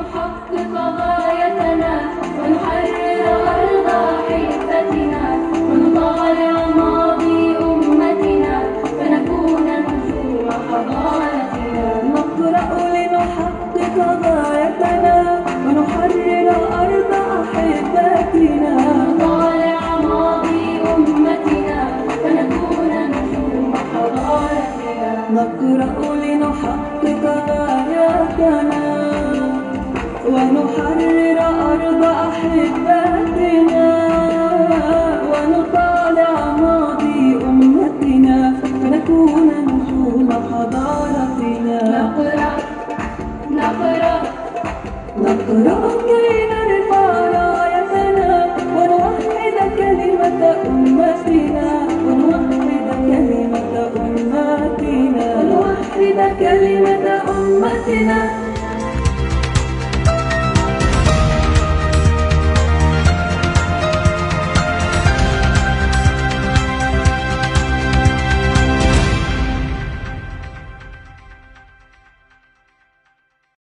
لنحقق غايتنا ونحرر أرض حفتنا ونطالع ماضي أمتنا فنكون نجوم حضارتنا. نقرأ لنحقق غايتنا ونحرر أرض أحبتنا ونطالع ماضي أمتنا فنكون نجوم حضارتنا. نقرأ لنحقق غايتنا ونحرر أرض أحبتنا ونطالع ماضي أمتنا فنكون نجوم حضارتنا. نقرأ كي نرفع رايتنا ونوحد كلمة أمتنا ونوحد كلمة أمتنا